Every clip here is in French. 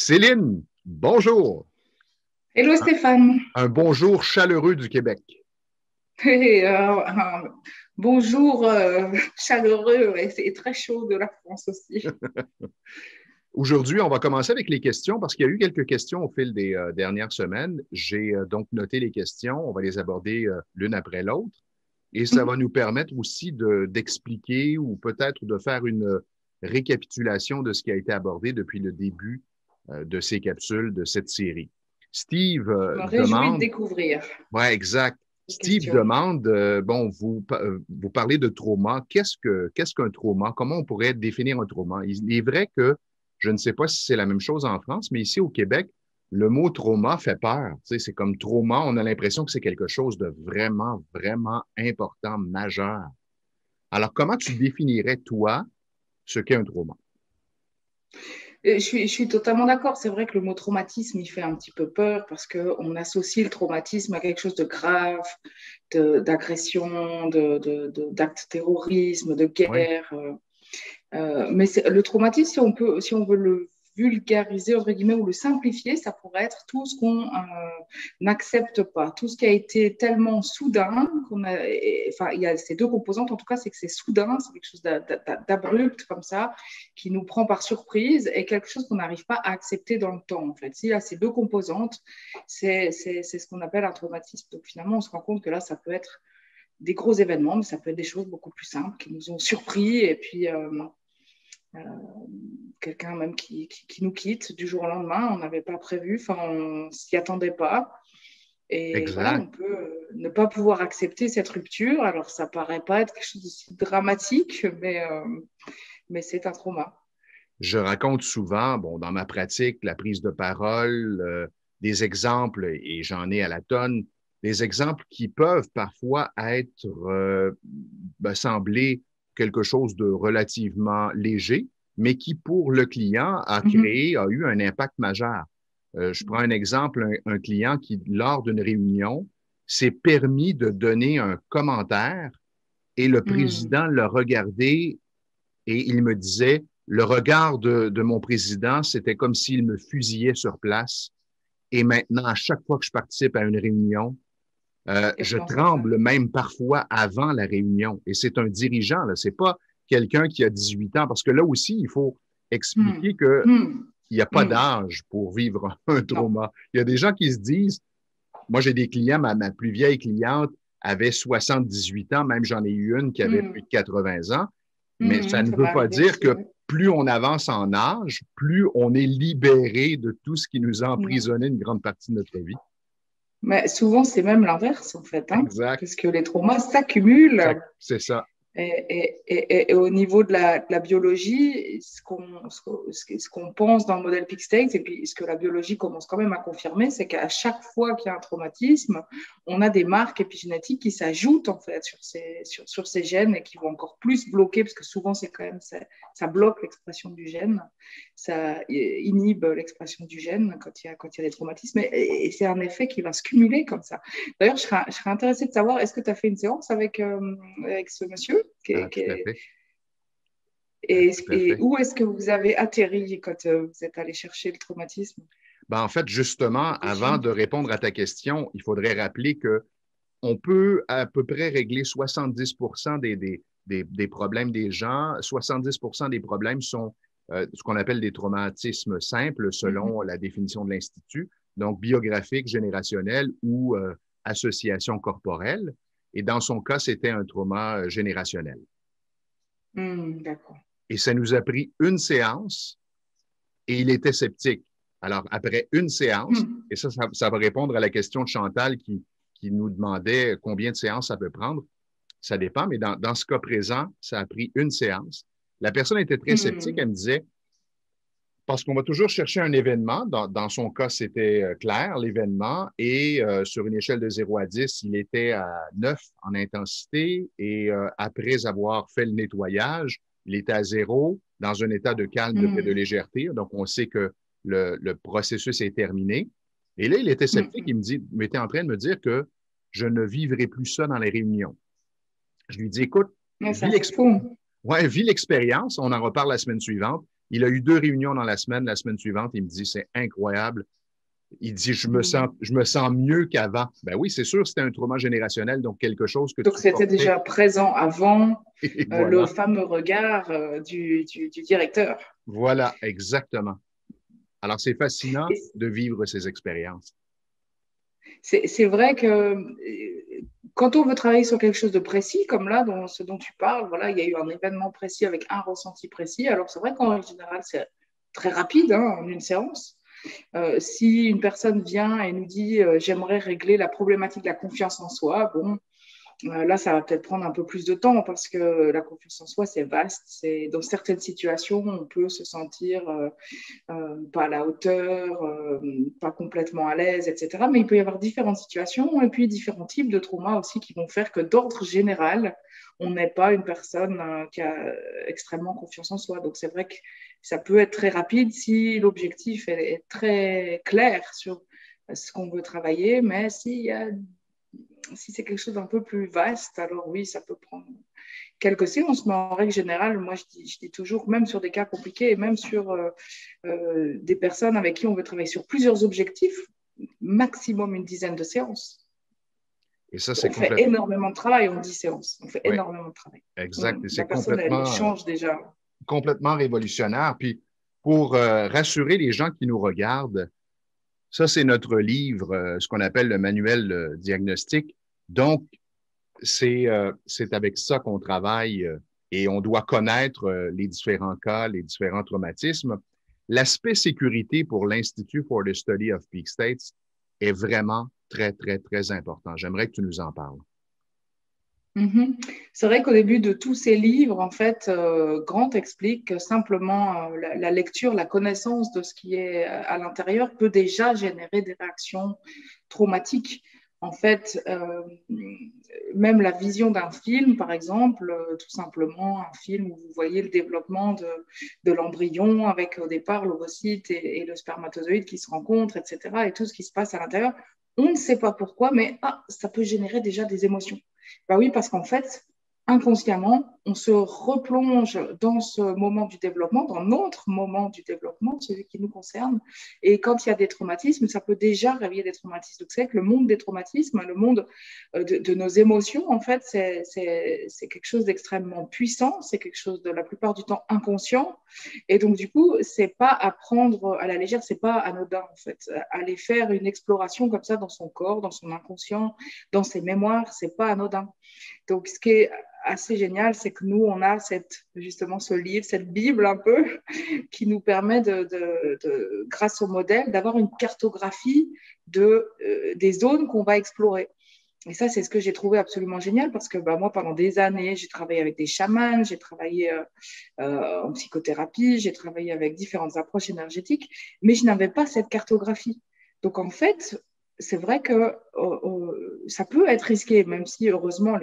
Céline, bonjour. Hello Stéphane. Un bonjour chaleureux du Québec. Et, un bonjour chaleureux et très chaud de la France aussi. Aujourd'hui, on va commencer avec les questions parce qu'il y a eu quelques questions au fil des dernières semaines. J'ai donc noté les questions. On va les aborder l'une après l'autre et ça va nous permettre aussi d'expliquer ou peut-être de faire une récapitulation de ce qui a été abordé depuis le début de ces capsules, de cette série. Steve Je me réjouis de demande. découvrir Ouais, exact. les Steve questions. demande, bon, vous parlez de trauma. Qu'est-ce qu'un trauma? Comment on pourrait définir un trauma? Il est vrai que je ne sais pas si c'est la même chose en France, mais ici au Québec, le mot trauma fait peur. Tu sais, c'est comme trauma, on a l'impression que c'est quelque chose de vraiment, vraiment important, majeur. Alors, comment tu définirais, toi, ce qu'est un trauma? Je suis totalement d'accord. C'est vrai que le mot traumatisme, il fait un petit peu peur parce qu'on associe le traumatisme à quelque chose de grave, d'agression, d'actes de terrorisme, de Oui. guerre. Mais le traumatisme, si on veut le vulgariser, entre guillemets, ou le simplifier, ça pourrait être tout ce qu'on n'accepte pas, tout ce qui a été tellement soudain enfin, il y a ces deux composantes, en tout cas, c'est que c'est soudain, c'est quelque chose d'abrupt comme ça, qui nous prend par surprise et quelque chose qu'on n'arrive pas à accepter dans le temps, en fait. S'il y a ces deux composantes, c'est ce qu'on appelle un traumatisme. Donc finalement, on se rend compte que là, ça peut être des gros événements, mais ça peut être des choses beaucoup plus simples qui nous ont surpris et puis euh, quelqu'un même qui nous quitte du jour au lendemain, on n'avait pas prévu, enfin on s'y attendait pas. Et voilà, Exact. on peut ne pas pouvoir accepter cette rupture. Alors ça paraît pas être quelque chose de si dramatique, mais c'est un trauma. Je raconte souvent, bon, dans ma pratique, la prise de parole, des exemples, et j'en ai à la tonne, des exemples qui peuvent parfois être, sembler quelque chose de relativement léger, mais qui, pour le client, Mhm. a eu un impact majeur. Je prends un exemple, un client qui, lors d'une réunion, s'est permis de donner un commentaire et le Mhm. président l'a regardé et il me disait, le regard de mon président, c'était comme s'il me fusillait sur place. Et maintenant, à chaque fois que je participe à une réunion, Et je pense à ça. tremble même parfois avant la réunion. Et c'est un dirigeant, là. C'est pas quelqu'un qui a 18 ans, parce que là aussi, il faut expliquer Mhm. que Mhm. il n'y a pas Mhm. d'âge pour vivre un Non. trauma. Il y a des gens qui se disent, moi j'ai des clients, ma plus vieille cliente avait 78 ans, même j'en ai eu une qui avait plus de Mhm. 80 ans, mais ça Mhm. ne Ça m'est veut pas arrivé dire aussi, que oui. plus on avance en âge, plus on est libéré de tout ce qui nous a Non. emprisonné une grande partie de notre vie. Mais souvent, c'est même l'inverse, en fait, hein, Exact. parce que les traumas s'accumulent. C'est ça. Et au niveau de la biologie, ce qu'on pense dans le modèle Pix-Tex, et puis ce que la biologie commence quand même à confirmer, c'est qu'à chaque fois qu'il y a un traumatisme, on a des marques épigénétiques qui s'ajoutent en fait sur ces gènes et qui vont encore plus bloquer, parce que souvent c'est quand même ça bloque l'expression du gène, ça inhibe l'expression du gène quand il y a des traumatismes, et c'est un effet qui va se cumuler comme ça. D'ailleurs, je serais intéressée de savoir, est-ce que tu as fait une séance avec ce monsieur Ah, tout à fait. Ah, tout à et fait. où est-ce que vous avez atterri quand vous êtes allé chercher le traumatisme? Ben, en fait, justement, avant de répondre à ta question, il faudrait rappeler que on peut à peu près régler 70 des problèmes des gens. 70 des problèmes sont ce qu'on appelle des traumatismes simples selon Mhm. la définition de l'Institut, donc biographique, générationnel ou association corporelle. Et dans son cas, c'était un trauma générationnel. D'accord. Et ça nous a pris une séance et il était sceptique. Alors, après une séance, Mhm. et ça va répondre à la question de Chantal qui nous demandait combien de séances ça peut prendre. Ça dépend, mais dans ce cas présent, ça a pris une séance. La personne était très sceptique. Elle Mhm. me disait, parce qu'on va toujours chercher un événement. Dans son cas, c'était clair, l'événement. Et sur une échelle de 0 à 10, il était à 9 en intensité. Et après avoir fait le nettoyage, il était à 0 dans un état de calme, de Mhm. légèreté. Donc, on sait que le processus est terminé. Et là, il était sceptique. Mhm. Il était en train de me dire que je ne vivrai plus ça dans les réunions. Je lui dis, écoute, Mais ça, vis c'est fou. ouais, vis l'expérience, on en reparle la semaine suivante, Il a eu 2 réunions dans la semaine suivante, il me dit, c'est incroyable. Il dit, je me sens mieux qu'avant. Ben oui, c'est sûr, c'était un trauma générationnel, donc quelque chose que Donc, tu c'était portais. déjà présent avant Et le voilà. fameux regard du directeur. Voilà, exactement. Alors, c'est fascinant Et de vivre ces expériences. c'est vrai que quand on veut travailler sur quelque chose de précis, comme là, dans ce dont tu parles, voilà, il y a eu un événement précis avec un ressenti précis. Alors, c'est vrai qu'en règle générale, c'est très rapide, hein, en une séance. Si une personne vient et nous dit j'aimerais régler la problématique de la confiance en soi, bon, là, ça va peut-être prendre un peu plus de temps parce que la confiance en soi, c'est vaste. C'est, dans certaines situations, on peut se sentir pas à la hauteur, pas complètement à l'aise, etc. Mais il peut y avoir différentes situations et puis différents types de traumas aussi qui vont faire que d'ordre général, on n'est pas une personne qui a extrêmement confiance en soi. Donc c'est vrai que ça peut être très rapide si l'objectif est très clair sur ce qu'on veut travailler, mais si c'est quelque chose d'un peu plus vaste, alors oui, ça peut prendre quelques séances, mais en règle générale, moi je dis toujours, même sur des cas compliqués et même sur des personnes avec qui on veut travailler sur plusieurs objectifs, maximum une dizaine de séances. Et ça, c'est On fait complètement, énormément de travail en 10 séances. On fait oui, énormément de travail. exact. Et La c'est personne, elle complètement, change déjà. complètement révolutionnaire. Puis, pour rassurer les gens qui nous regardent, ça, c'est notre livre, ce qu'on appelle le manuel diagnostic. Donc, c'est avec ça qu'on travaille et on doit connaître les différents cas, les différents traumatismes. L'aspect sécurité pour l'Institute for the Study of Peak States est vraiment très, très, très important. J'aimerais que tu nous en parles. Mhm. C'est vrai qu'au début de tous ces livres, en fait, Grant explique que simplement la lecture, la connaissance de ce qui est à l'intérieur peut déjà générer des réactions traumatiques. En fait, même la vision d'un film, par exemple, tout simplement un film où vous voyez le développement de l'embryon avec au départ l'ovocyte et le spermatozoïde qui se rencontrent, etc., et tout ce qui se passe à l'intérieur, on ne sait pas pourquoi, mais ça peut générer déjà des émotions. Ben oui, parce qu'en fait, inconsciemment, on se replonge dans ce moment du développement, dans notre moment du développement, celui qui nous concerne. Et quand il y a des traumatismes, ça peut déjà réveiller des traumatismes. Donc, c'est vrai que le monde des traumatismes, le monde de nos émotions, en fait, c'est quelque chose d'extrêmement puissant, c'est quelque chose de la plupart du temps inconscient. Et donc, du coup, c'est pas à prendre à la légère, c'est pas anodin, en fait. Aller faire une exploration comme ça dans son corps, dans son inconscient, dans ses mémoires, c'est pas anodin. Donc, ce qui est assez génial, c'est que nous, on a justement ce livre, cette Bible un peu, qui nous permet, grâce au modèle, d'avoir une cartographie des zones qu'on va explorer. Et ça, c'est ce que j'ai trouvé absolument génial parce que moi, pendant des années, j'ai travaillé avec des chamans, j'ai travaillé en psychothérapie, j'ai travaillé avec différentes approches énergétiques, mais je n'avais pas cette cartographie. Donc, en fait, c'est vrai que ça peut être risqué, même si, heureusement,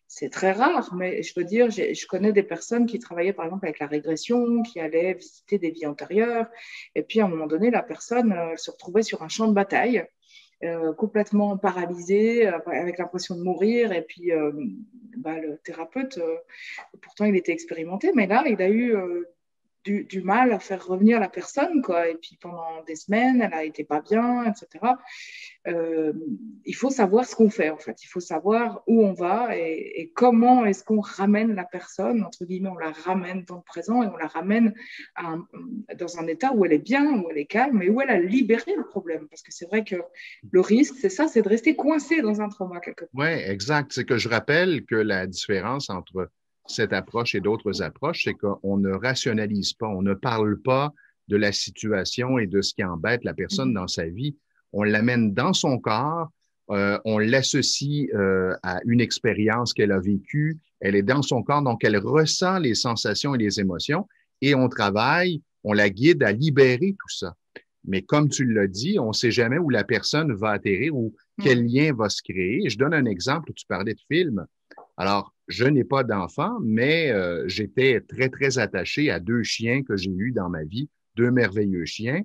c'est très rare, mais je veux dire, je connais des personnes qui travaillaient, par exemple, avec la régression, qui allaient visiter des vies antérieures, et puis, à un moment donné, la personne se retrouvait sur un champ de bataille, complètement paralysé, avec l'impression de mourir. Et puis, le thérapeute, pourtant, il était expérimenté, mais là, il a eu du mal à faire revenir la personne, quoi. Et puis, pendant des semaines, elle a été pas bien, etc. Il faut savoir ce qu'on fait, en fait. Il faut savoir où on va et comment est-ce qu'on ramène la personne, entre guillemets, on la ramène dans le présent et on la ramène dans un état où elle est bien, où elle est calme et où elle a libéré le problème. Parce que c'est vrai que le risque, c'est ça, c'est de rester coincé dans un trauma quelque part. Oui, exact. C'est que je rappelle que la différence entre cette approche et d'autres approches, c'est qu'on ne rationalise pas, on ne parle pas de la situation et de ce qui embête la personne dans sa vie. On l'amène dans son corps, on l'associe à une expérience qu'elle a vécue, elle est dans son corps, donc elle ressent les sensations et les émotions et on travaille, on la guide à libérer tout ça. Mais comme tu l'as dit, on ne sait jamais où la personne va atterrir ou quel lien va se créer. Je donne un exemple, tu parlais de film. Alors, je n'ai pas d'enfant, mais j'étais très, très attaché à 2 chiens que j'ai eus dans ma vie, 2 merveilleux chiens.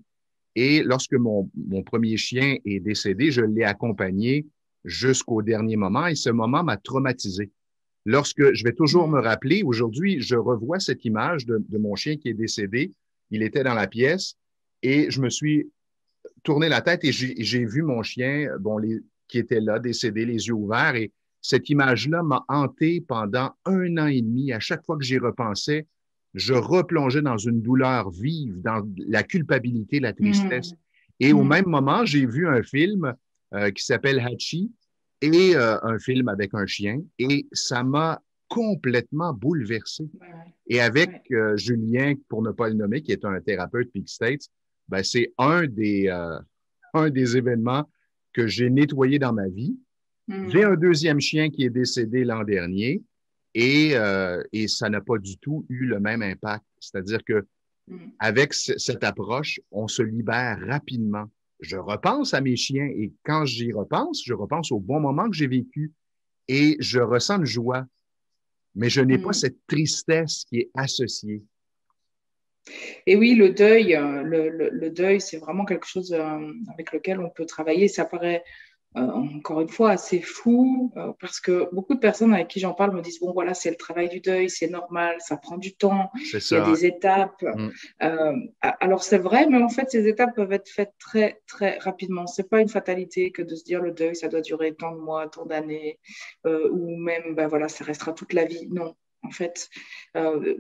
Et lorsque mon premier chien est décédé, je l'ai accompagné jusqu'au dernier moment et ce moment m'a traumatisé. Lorsque je vais toujours me rappeler, aujourd'hui, je revois cette image de mon chien qui est décédé. il était dans la pièce et je me suis tourné la tête et j'ai vu mon chien, bon, qui était là, décédé, les yeux ouverts. Et cette image-là m'a hanté pendant 1 an et demi. À chaque fois que j'y repensais, je replongeais dans une douleur vive, dans la culpabilité, la tristesse. Mhm. Et au Mhm. même moment, j'ai vu un film qui s'appelle Hachi et un film avec un chien. Et ça m'a complètement bouleversé. Ouais, Et avec ouais. Julien, pour ne pas le nommer, qui est un thérapeute Peak States, ben, c'est un des événements que j'ai nettoyé dans ma vie. J'ai un Mhm. deuxième chien qui est décédé l'an dernier et ça n'a pas du tout eu le même impact. C'est-à-dire que Mhm. avec cette approche, on se libère rapidement. Je repense à mes chiens et quand j'y repense, je repense au bon moment que j'ai vécu et je ressens une joie, mais je n'ai pas Mhm. cette tristesse qui est associée. Et oui, le deuil, le deuil, c'est vraiment quelque chose avec lequel on peut travailler. Ça paraît encore une fois assez fou parce que beaucoup de personnes avec qui j'en parle me disent, bon voilà, c'est le travail du deuil, c'est normal, ça prend du temps, C'est il y a ça. des étapes. Mm. Alors c'est vrai, mais en fait ces étapes peuvent être faites très très rapidement. C'est pas une fatalité que de se dire le deuil, ça doit durer tant de mois, tant d'années, ou même ben voilà, ça restera toute la vie. Non. En fait, euh,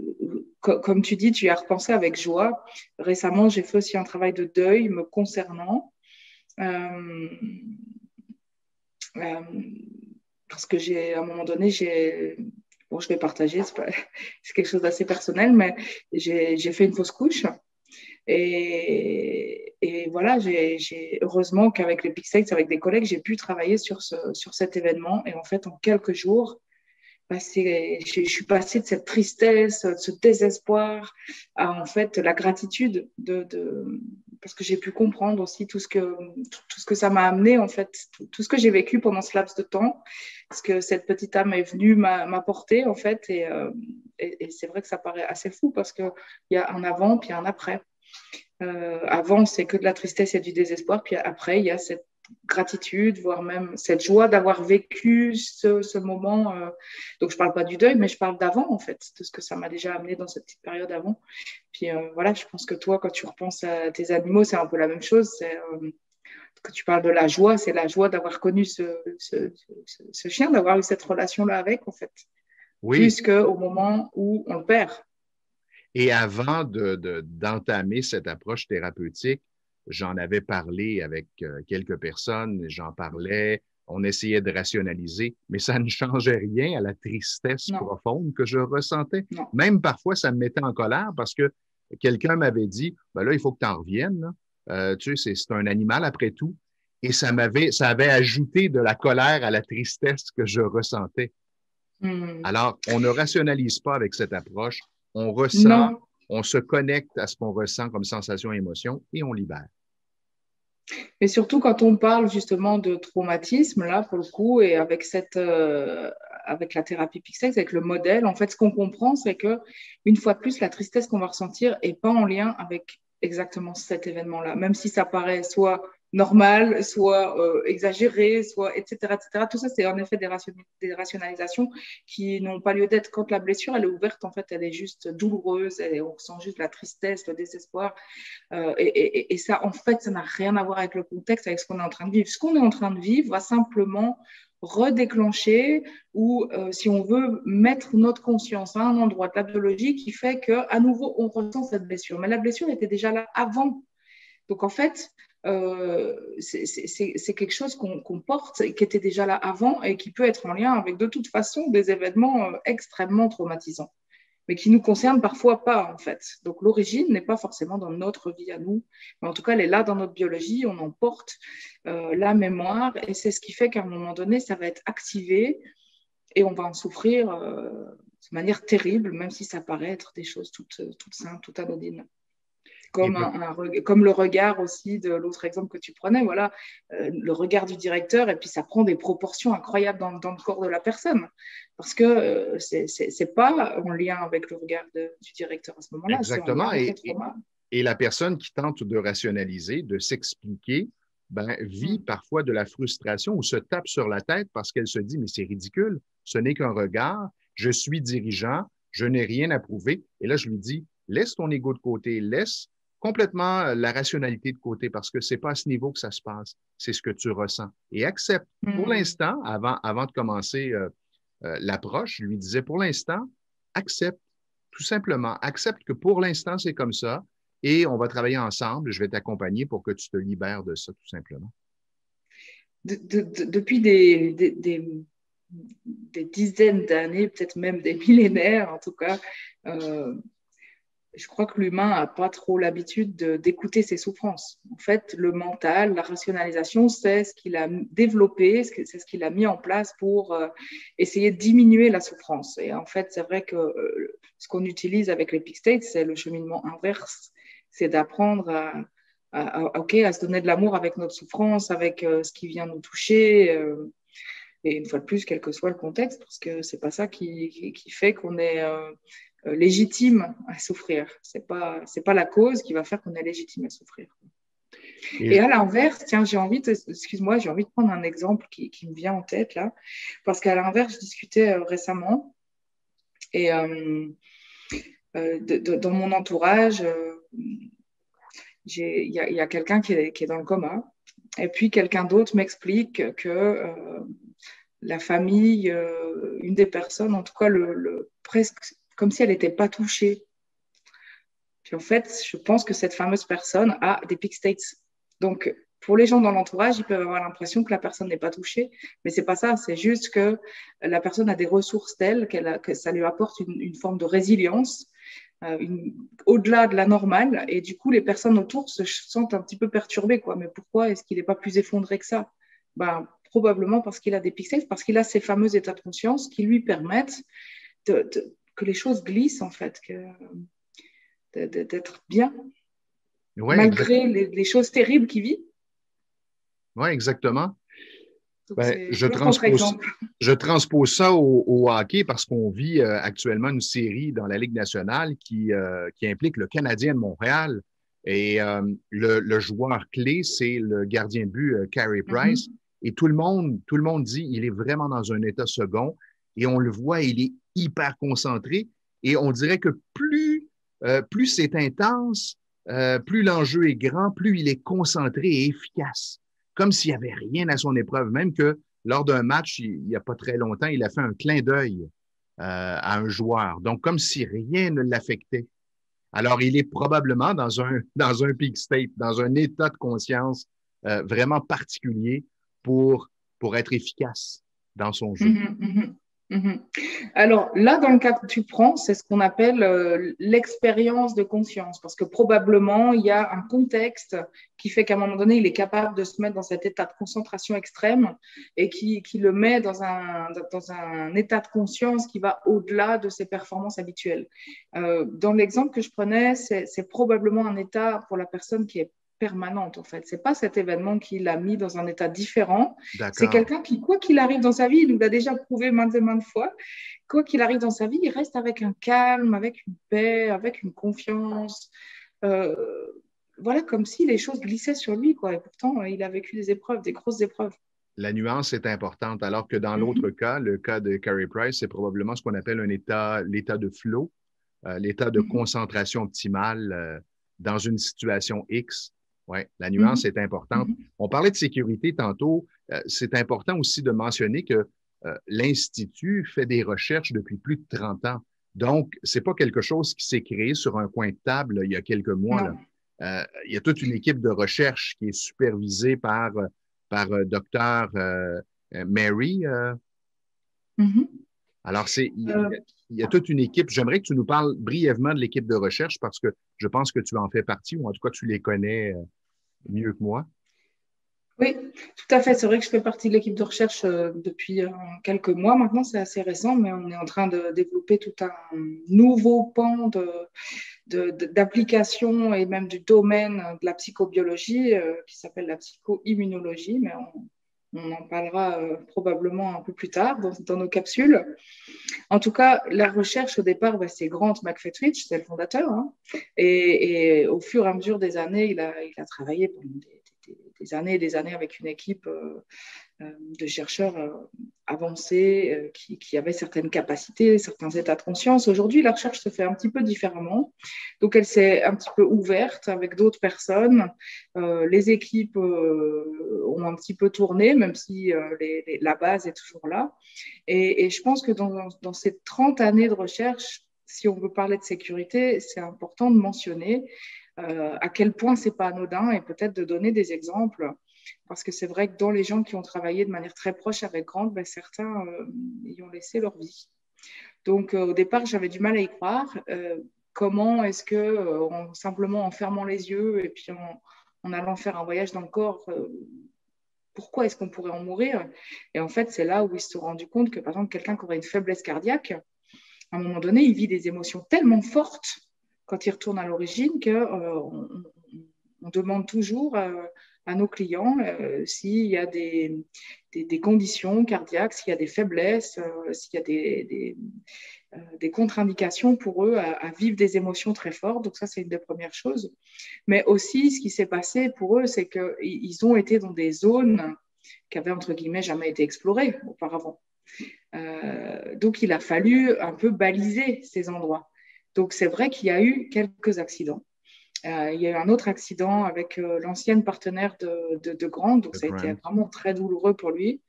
comme tu dis, tu y as repensé avec joie. Récemment, j'ai fait aussi un travail de deuil me concernant. Euh, euh, parce que à un moment donné, bon, je vais partager, c'est quelque chose d'assez personnel, mais j'ai fait une fausse couche. Et voilà, heureusement qu'avec les Pixels, avec des collègues, j'ai pu travailler sur cet événement. Et en fait, en quelques jours, je suis passée de cette tristesse, de ce désespoir à en fait la gratitude parce que j'ai pu comprendre aussi tout ce que ça m'a amené en fait, tout ce que j'ai vécu pendant ce laps de temps, ce que cette petite âme est venue m'apporter en fait, et c'est vrai que ça paraît assez fou parce que il y a un avant puis un après. Avant, c'est que de la tristesse et du désespoir, puis après, il y a cette gratitude, voire même cette joie d'avoir vécu ce moment. Donc, je ne parle pas du deuil, mais je parle d'avant, en fait, de ce que ça m'a déjà amené dans cette petite période avant. Puis voilà, je pense que toi, quand tu repenses à tes animaux, c'est un peu la même chose. Que tu parles de la joie, c'est la joie d'avoir connu ce chien, d'avoir eu cette relation-là avec, en fait, Oui, plus qu'au moment où on le perd. et avant d'entamer cette approche thérapeutique, j'en avais parlé avec quelques personnes, j'en parlais, on essayait de rationaliser, mais ça ne changeait rien à la tristesse Non, profonde que je ressentais. non. Même parfois, ça me mettait en colère parce que quelqu'un m'avait dit, ben là, il faut que tu en reviennes. Là. Tu sais, c'est un animal après tout. Et ça avait ajouté de la colère à la tristesse que je ressentais. Hmm. Alors, on ne rationalise pas avec cette approche. On ressent, Non, on se connecte à ce qu'on ressent comme sensation et émotion et on libère. mais surtout quand on parle justement de traumatisme, là, pour le coup, et avec avec la thérapie Pixex, avec le modèle, en fait, ce qu'on comprend, c'est que, une fois de plus, la tristesse qu'on va ressentir n'est pas en lien avec exactement cet événement-là, même si ça paraît soit normal, soit exagéré, soit etc., etc. Tout ça, c'est en effet des rationalisations qui n'ont pas lieu d'être. Quand la blessure, elle est ouverte, en fait, elle est juste douloureuse, on ressent juste la tristesse, le désespoir. Et ça, en fait, ça n'a rien à voir avec le contexte, avec ce qu'on est en train de vivre. Ce qu'on est en train de vivre va simplement redéclencher ou, si on veut, mettre notre conscience à un endroit de la biologie qui fait qu'à nouveau, on ressent cette blessure. Mais la blessure était déjà là avant. Donc, en fait, c'est quelque chose qu'on porte, qui était déjà là avant et qui peut être en lien avec, de toute façon, des événements extrêmement traumatisants, mais qui nous concerne parfois pas, en fait. Donc, l'origine n'est pas forcément dans notre vie à nous, mais en tout cas, elle est là dans notre biologie, on en porte la mémoire, et c'est ce qui fait qu'à un moment donné, ça va être activé, et on va en souffrir de manière terrible, même si ça paraît être des choses toutes simples, toutes anodines. Et Comme le regard aussi de l'autre exemple que tu prenais, voilà, le regard du directeur, et puis ça prend des proportions incroyables dans le corps de la personne, parce que c'est pas en lien avec le regard du directeur à ce moment-là, c'est en lien exactement. avec le trauma. Et la personne qui tente de rationaliser, de s'expliquer, ben, vit Mm. parfois de la frustration ou se tape sur la tête parce qu'elle se dit, mais c'est ridicule, ce n'est qu'un regard, je suis dirigeant, je n'ai rien à prouver. Et là, je lui dis, Laisse ton ego de côté, laisse complètement la rationalité de côté parce que c'est pas à ce niveau que ça se passe, c'est ce que tu ressens. Et accepte. Pour l'instant, avant de commencer l'approche, je lui disais, pour l'instant, accepte, tout simplement, accepte que pour l'instant, c'est comme ça et on va travailler ensemble. Je vais t'accompagner pour que tu te libères de ça, tout simplement. Depuis des dizaines d'années, peut-être même des millénaires en tout cas, je crois que l'humain n'a pas trop l'habitude d'écouter ses souffrances. En fait, le mental, la rationalisation, c'est ce qu'il a développé, c'est ce qu'il a mis en place pour essayer de diminuer la souffrance. Et en fait, c'est vrai que ce qu'on utilise avec les Peak States, c'est le cheminement inverse. C'est d'apprendre à se donner de l'amour avec notre souffrance, avec ce qui vient nous toucher. Et une fois de plus, quel que soit le contexte, parce que c'est pas ça qui fait qu'on est légitime à souffrir. C'est pas la cause qui va faire qu'on est légitime à souffrir. Et à l'inverse, tiens, excuse-moi, j'ai envie de prendre un exemple qui me vient en tête là, parce qu'à l'inverse, je discutais récemment et dans mon entourage, il y a quelqu'un qui est dans le coma, et puis quelqu'un d'autre m'explique que la famille, une des personnes, en tout cas, presque comme si elle n'était pas touchée. Puis en fait, je pense que cette fameuse personne a des peak states. Donc, pour les gens dans l'entourage, ils peuvent avoir l'impression que la personne n'est pas touchée, mais c'est pas ça. C'est juste que la personne a des ressources telles que ça lui apporte une forme de résilience au-delà de la normale. Et du coup, les personnes autour se sentent un petit peu perturbées, quoi. Mais pourquoi est-ce qu'il n'est pas plus effondré que ça? Ben, probablement parce qu'il a des peak states, parce qu'il a ces fameux états de conscience qui lui permettent que les choses glissent, en fait, d'être bien, malgré les choses terribles qu'il vit. Oui, exactement. Ben, je transpose ça au hockey parce qu'on vit actuellement une série dans la Ligue nationale qui implique le Canadien de Montréal. Et le joueur clé, c'est le gardien de but Carey Price. Et tout le monde dit il est vraiment dans un état second. Et on le voit, il est hyper concentré. Et on dirait que plus c'est intense, plus l'enjeu est grand, plus il est concentré et efficace. Comme s'il n'y avait rien à son épreuve. Même que lors d'un match, il n'y a pas très longtemps, il a fait un clin d'œil à un joueur. Donc, comme si rien ne l'affectait. Alors, il est probablement dans un peak state, dans un état de conscience vraiment particulier pour être efficace dans son jeu. Alors là, dans le cas que tu prends, c'est ce qu'on appelle l'expérience de conscience, parce que probablement, il y a un contexte qui fait qu'à un moment donné, il est capable de se mettre dans cet état de concentration extrême et qui le met dans un état de conscience qui va au-delà de ses performances habituelles. Dans l'exemple que je prenais, c'est probablement un état pour la personne qui est permanente, en fait. C'est pas cet événement qui l'a mis dans un état différent. C'est quelqu'un qui, quoi qu'il arrive dans sa vie, il nous l'a déjà prouvé maintes et maintes fois, quoi qu'il arrive dans sa vie, il reste avec un calme, avec une paix, avec une confiance. Voilà, comme si les choses glissaient sur lui, quoi. Et pourtant, il a vécu des épreuves, des grosses épreuves. La nuance est importante, alors que dans l'autre cas, le cas de Carey Price, c'est probablement ce qu'on appelle l'état de flow, l'état de concentration optimale dans une situation X. Oui, la nuance est importante. On parlait de sécurité tantôt. C'est important aussi de mentionner que l'Institut fait des recherches depuis plus de 30 ans. Donc, c'est pas quelque chose qui s'est créé sur un coin de table il y a quelques mois. Là. Il y a toute une équipe de recherche qui est supervisée par Dr. Mary. Alors, il y a toute une équipe. J'aimerais que tu nous parles brièvement de l'équipe de recherche parce que je pense que tu en fais partie ou en tout cas, tu les connais mieux que moi. Oui, tout à fait. C'est vrai que je fais partie de l'équipe de recherche depuis quelques mois. Maintenant, c'est assez récent, mais on est en train de développer tout un nouveau pan d'application et même du domaine de la psychobiologie qui s'appelle la psycho-immunologie, mais on en parlera probablement un peu plus tard dans nos capsules. En tout cas, la recherche au départ, c'est Grant McFetrich, c'est le fondateur, hein, et au fur et à mesure des années, il a travaillé pendant des années et des années avec une équipe de chercheurs avancées, qui avaient certaines capacités, certains états de conscience. Aujourd'hui, la recherche se fait un petit peu différemment. Donc, elle s'est un petit peu ouverte avec d'autres personnes. Les équipes ont un petit peu tourné, même si la base est toujours là. Et je pense que dans ces 30 années de recherche, si on veut parler de sécurité, c'est important de mentionner à quel point c'est pas anodin et peut-être de donner des exemples. Parce que c'est vrai que dans les gens qui ont travaillé de manière très proche avec Grant, ben, certains y ont laissé leur vie. Donc, au départ, j'avais du mal à y croire. Comment est-ce que, simplement en fermant les yeux et puis en allant faire un voyage dans le corps, pourquoi est-ce qu'on pourrait en mourir? Et en fait, c'est là où ils se sont rendus compte que, par exemple, quelqu'un qui aurait une faiblesse cardiaque, à un moment donné, il vit des émotions tellement fortes quand il retourne à l'origine qu'on demande toujours à nos clients s'il y a des conditions cardiaques, s'il y a des faiblesses, s'il y a des contre-indications pour eux à vivre des émotions très fortes. Donc ça, c'est une des premières choses. Mais aussi, ce qui s'est passé pour eux, c'est qu'ils ont été dans des zones qui avaient, entre guillemets, jamais été explorées auparavant. Donc, il a fallu un peu baliser ces endroits. Donc, c'est vrai qu'il y a eu quelques accidents. Il y a eu un autre accident avec l'ancienne partenaire de Grant, donc ça a été vraiment très douloureux pour lui,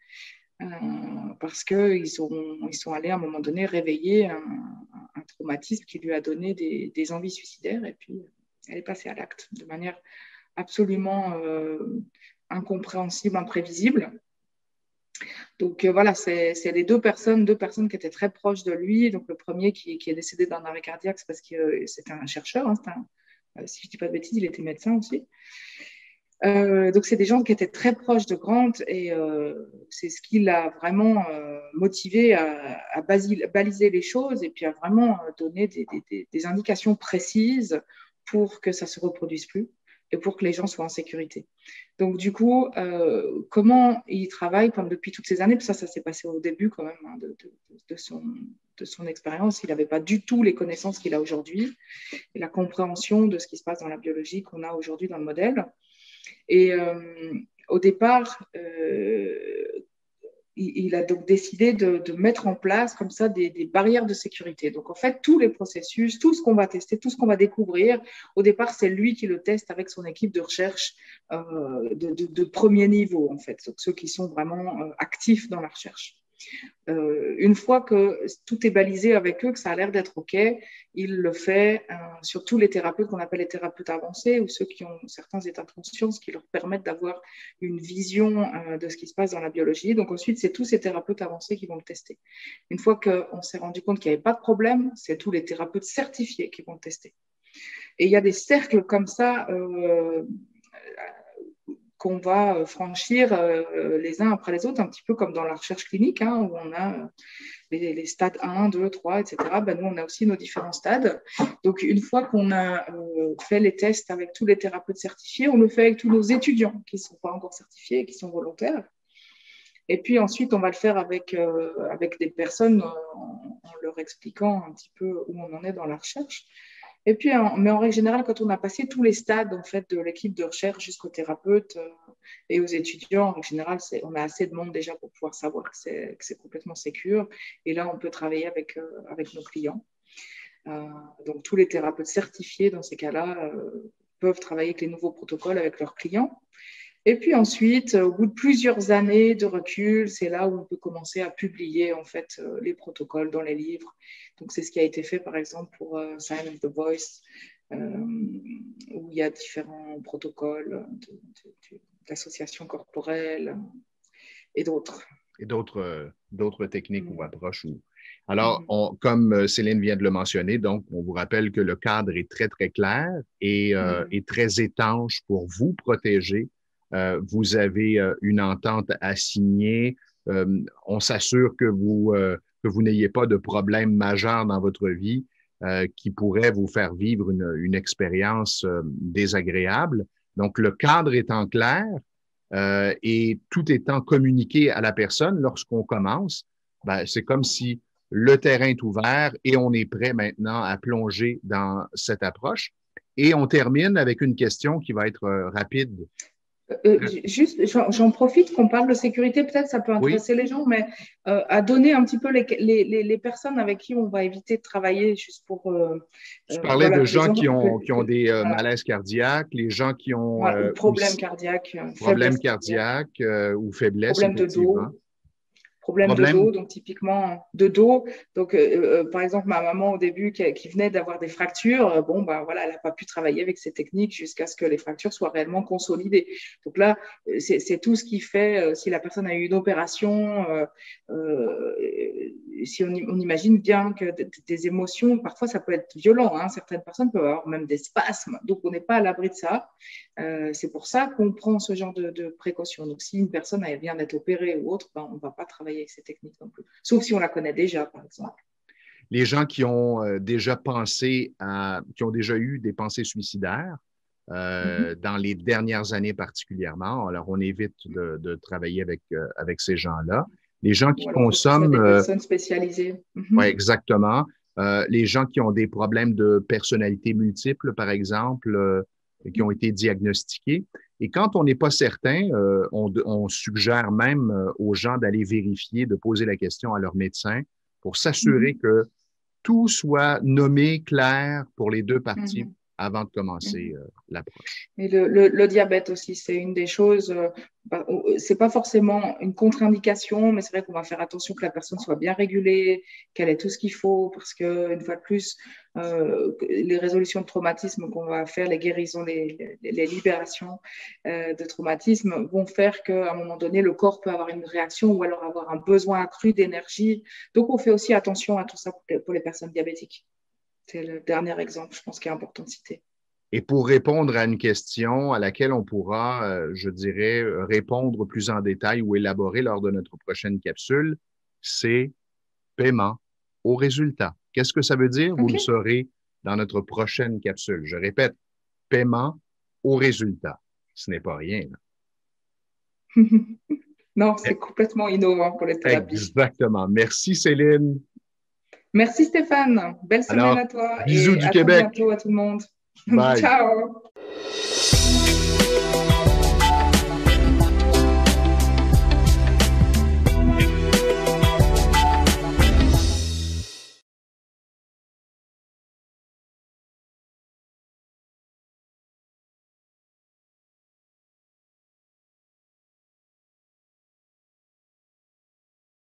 parce qu'ils sont allés à un moment donné réveiller un traumatisme qui lui a donné des envies suicidaires, et puis elle est passée à l'acte de manière absolument incompréhensible, imprévisible. Donc voilà, c'est les deux personnes qui étaient très proches de lui. Donc le premier qui est décédé d'un arrêt cardiaque, c'est parce que c'était un chercheur, hein, si je ne dis pas de bêtises, il était médecin aussi. Donc c'est des gens qui étaient très proches de Grant et c'est ce qui l'a vraiment motivé à baliser les choses et puis à vraiment donner des indications précises pour que ça ne se reproduise plus et pour que les gens soient en sécurité. Donc, du coup, comment il travaille depuis toutes ces années, ça s'est passé au début quand même hein, de son expérience. Il n'avait pas du tout les connaissances qu'il a aujourd'hui et la compréhension de ce qui se passe dans la biologie qu'on a aujourd'hui dans le modèle. Et au départ, il a donc décidé de mettre en place comme ça des barrières de sécurité. Donc, en fait, tous les processus, tout ce qu'on va tester, tout ce qu'on va découvrir, au départ, c'est lui qui le teste avec son équipe de recherche de premier niveau, en fait, donc ceux qui sont vraiment actifs dans la recherche. Une fois que tout est balisé avec eux, que ça a l'air d'être OK, il le fait sur tous les thérapeutes qu'on appelle les thérapeutes avancés ou ceux qui ont certains états de conscience qui leur permettent d'avoir une vision de ce qui se passe dans la biologie. Donc ensuite, c'est tous ces thérapeutes avancés qui vont le tester. Une fois qu'on s'est rendu compte qu'il n'y avait pas de problème, c'est tous les thérapeutes certifiés qui vont le tester. Et il y a des cercles comme ça qu'on va franchir les uns après les autres, un petit peu comme dans la recherche clinique, hein, où on a les stades 1, 2, 3, etc. Ben, nous, on a aussi nos différents stades. Donc, une fois qu'on a fait les tests avec tous les thérapeutes certifiés, on le fait avec tous nos étudiants qui ne sont pas encore certifiés et qui sont volontaires. Et puis ensuite, on va le faire avec des personnes en leur expliquant un petit peu où on en est dans la recherche. Et puis, mais en règle générale, quand on a passé tous les stades en fait, de l'équipe de recherche jusqu'aux thérapeutes et aux étudiants, en règle générale, on a assez de monde déjà pour pouvoir savoir que c'est complètement sécure. Et là, on peut travailler avec nos clients. Donc, tous les thérapeutes certifiés, dans ces cas-là, peuvent travailler avec les nouveaux protocoles avec leurs clients. Et puis ensuite, au bout de plusieurs années de recul, c'est là où on peut commencer à publier en fait les protocoles dans les livres. Donc c'est ce qui a été fait par exemple pour Sign of the Voice, où il y a différents protocoles d'association corporelle et d'autres. Et d'autres techniques ou approches. Alors, comme Céline vient de le mentionner, donc on vous rappelle que le cadre est très, très clair et très étanche pour vous protéger. Vous avez une entente à signer. On s'assure que vous n'ayez pas de problème majeur dans votre vie qui pourrait vous faire vivre une expérience désagréable. Donc, le cadre étant clair et tout étant communiqué à la personne lorsqu'on commence, ben, c'est comme si le terrain est ouvert et on est prêt maintenant à plonger dans cette approche. Et on termine avec une question qui va être rapide. Juste, j'en profite qu'on parle de sécurité, peut-être ça peut Oui, intéresser les gens, mais à donner un petit peu les personnes avec qui on va éviter de travailler, juste pour tu parlais voilà, de que les gens gens qui ont des voilà, malaises cardiaques, les gens qui ont voilà, ou problème aussi cardiaque, problèmes faiblesse cardiaque, cardiaques ou faiblesse, problème de effectivement. dos. Problème de Problème, dos, donc typiquement de dos. Donc, par exemple, ma maman au début qui venait d'avoir des fractures, bon, ben voilà, elle n'a pas pu travailler avec ces techniques jusqu'à ce que les fractures soient réellement consolidées. Donc là, c'est tout ce qui fait, si la personne a eu une opération, euh, si on imagine bien que des émotions, parfois ça peut être violent, hein, certaines personnes peuvent avoir même des spasmes, donc on n'est pas à l'abri de ça. C'est pour ça qu'on prend ce genre de précautions. Donc, si une personne elle vient d'être opérée ou autre, ben, on ne va pas travailler avec ces techniques non plus. Sauf si on la connaît déjà, par exemple. les gens qui ont déjà pensé qui ont déjà eu des pensées suicidaires, Mhm. dans les dernières années particulièrement. Alors, on évite de travailler avec ces gens-là. Les gens qui Ou alors, il faut penser à consomment, des personnes spécialisées. ouais, Mhm. exactement. Les gens qui ont des problèmes de personnalité multiples, par exemple, qui ont été diagnostiqués. Et quand on n'est pas certain, on suggère même aux gens d'aller vérifier, de poser la question à leur médecin pour s'assurer Mhm. que tout soit nommé clair pour les deux parties Mhm. avant de commencer Mhm. l'approche. Et le diabète aussi, c'est une des choses, c'est pas forcément une contre-indication, mais c'est vrai qu'on va faire attention que la personne soit bien régulée, qu'elle ait tout ce qu'il faut, parce que une fois de plus, les résolutions de traumatisme qu'on va faire, les guérisons, les libérations de traumatisme vont faire qu'à un moment donné, le corps peut avoir une réaction ou alors avoir un besoin accru d'énergie. Donc, on fait aussi attention à tout ça pour les personnes diabétiques. C'est le dernier exemple, je pense, qui est important de citer. Et pour répondre à une question à laquelle on pourra, je dirais, répondre plus en détail ou élaborer lors de notre prochaine capsule, c'est paiement au résultat. Qu'est-ce que ça veut dire? Vous OK? le saurez dans notre prochaine capsule. Je répète, paiement au résultat. Ce n'est pas rien. Non, Là. c'est complètement innovant pour les thérapies. Exactement. Merci, Céline. Merci Stéphane. Belle semaine Alors, à toi bisous et du à très Québec. bientôt à tout le monde. Bye. Ciao.